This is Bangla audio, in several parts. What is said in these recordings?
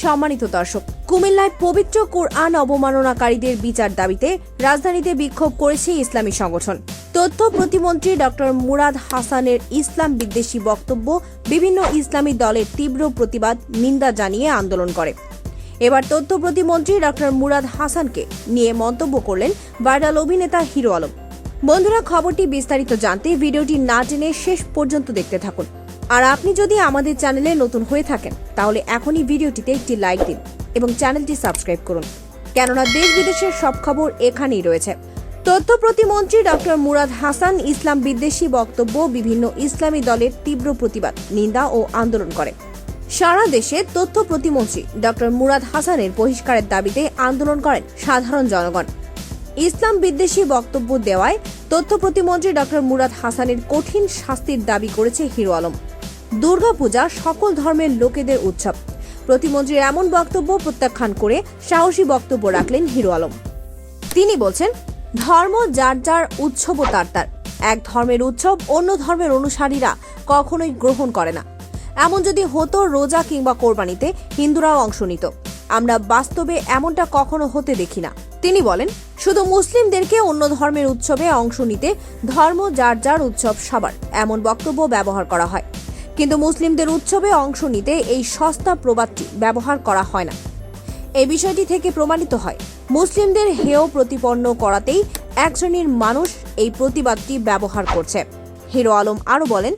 সম্মানিত দর্শক, কুমিল্লায় পবিত্র কোরআন অবমাননাকারীদের বিচার দাবিতে রাজধানীতে বিক্ষোভ করেছে ইসলামী সংগঠন। তথ্য প্রতিমন্ত্রী ডক্টর মুরাদ হাসানের ইসলাম বিদ্বেষী বক্তব্য বিভিন্ন ইসলামী দলের তীব্র প্রতিবাদ নিন্দা জানিয়ে আন্দোলন করে। এবার তথ্য প্রতিমন্ত্রী ডক্টর মুরাদ হাসানকে নিয়ে মন্তব্য করলেন ভাইরাল অভিনেতা হিরো আলম। বন্ধুরা, খবরটি বিস্তারিত জানতে ভিডিওটি না টেনে শেষ পর্যন্ত দেখতে থাকুন। আর আপনি যদি আমাদের চ্যানেলে নতুন হয়ে থাকেন তাহলে এখনই ভিডিওটিতে একটি লাইক দিন এবং চ্যানেলটি সাবস্ক্রাইব করুন, কেননা দেশ বিদেশের সব খবর এখানেই রয়েছে। তথ্য প্রতিমন্ত্রী ডক্টর মুরাদ হাসান ইসলাম বিদ্বেষী বক্তব্য বিভিন্ন ইসলামী দলের তীব্র প্রতিবাদ নিন্দা ও আন্দোলন করে। সারা দেশে তথ্য প্রতিমন্ত্রী ডক্টর মুরাদ হাসানের বহিষ্কারের দাবিতে আন্দোলন করেন সাধারণ জনগণ। ইসলাম বিদ্বেষী বক্তব্য দেওয়ায় তথ্য প্রতিমন্ত্রী ডক্টর মুরাদ হাসানের কঠিন শাস্তির দাবি করেছে হিরো আলম। দুর্গাপূজা সকল ধর্মের লোকেদের উৎসব। প্রতিমন্ত্রীর এমন বক্তব্য প্রত্যাখ্যান করে সাহসী বক্তব্য রাখলেন হিরো আলম। তিনি বলছেন, ধর্ম যার যার উৎসব ও তার তার। এক ধর্মের উৎসব অন্য ধর্মের অনুসারীরা কখনোই গ্রহণ করে না। এমন যদি হতো রোজা কিংবা কোরবানিতে হিন্দুরাও অংশ নিত। আমরা বাস্তবে এমনটা কখনো হতে দেখি না। তিনি বলেন, শুধু মুসলিমদেরকে অন্য ধর্মের উৎসবে অংশ নিতে ধর্ম যার যার উৎসব সবার এমন বক্তব্য ব্যবহার করা হয়, কিন্তু মুসলিমদের উৎসবে অংশ নিতে এই সস্তা প্রবাদটি ব্যবহার করা হয় না। এই বিষয়টি থেকে প্রমাণিত হয় মুসলিমদের হেয় প্রতিপন্ন করাতেই এক শ্রেণীর মানুষ এই প্রতিবাদটি ব্যবহার করছে। হিরো আলম আরও বলেন,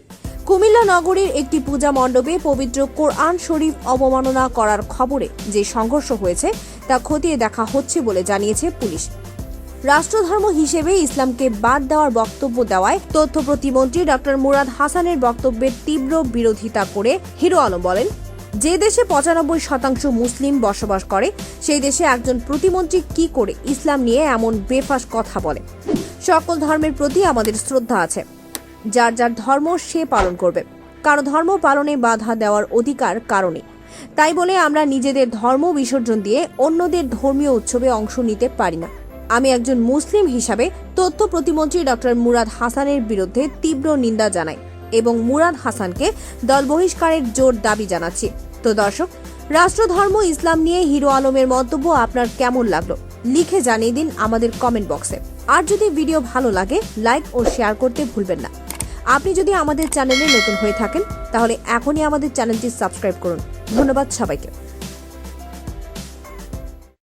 কুমিল্লা নগরীর একটি পূজা মণ্ডপে পবিত্র কোরআন শরীফ অবমাননা করার খবরে যে সংঘর্ষ হয়েছে তা খতিয়ে দেখা হচ্ছে বলে জানিয়েছে পুলিশ। রাষ্ট্রধর্ম হিসেবে ইসলামকে বাদ দেওয়ার বক্তব্য দেওয়ায় তথ্য প্রতিমন্ত্রী ডক্টর মুরাদ হাসানের বক্তব্যের তীব্র বিরোধিতা করে হিরো আলম বলেন, যে দেশে ৯৫% মুসলিম বসবাস করে সেই দেশে একজন প্রতিমন্ত্রী কি করে ইসলাম নিয়ে এমন বেফাঁস কথা বলে। সকল ধর্মের প্রতি আমাদের শ্রদ্ধা আছে। যার যার ধর্ম সে পালন করবে, কারো ধর্ম পালনে বাধা দেওয়ার অধিকার কারণে। তাই বলে আমরা নিজেদের ধর্ম বিসর্জন দিয়ে অন্যদের ধর্মীয় উৎসবে অংশ নিতে পারি না। আমি একজন মুসলিম হিসাবে তথ্য প্রতিমন্ত্রী ডক্টর মুরাদ হাসানের বিরুদ্ধে তীব্র নিন্দা জানাই এবং মুরাদ হাসানকে দল বহিষ্কারের জোর দাবি জানাচ্ছি। তো দর্শক, রাষ্ট্রধর্ম ইসলাম নিয়ে হিরো আলমের মন্তব্য আপনার কেমন লাগলো লিখে জানিয়ে দিন আমাদের কমেন্ট বক্সে। আর যদি ভিডিও ভালো লাগে লাইক ও শেয়ার করতে ভুলবেন না। আপনি যদি আমাদের চ্যানেলে নতুন হয়ে থাকেন তাহলে এখনই আমাদের চ্যানেলটি সাবস্ক্রাইব করুন। ধন্যবাদ সবাইকে।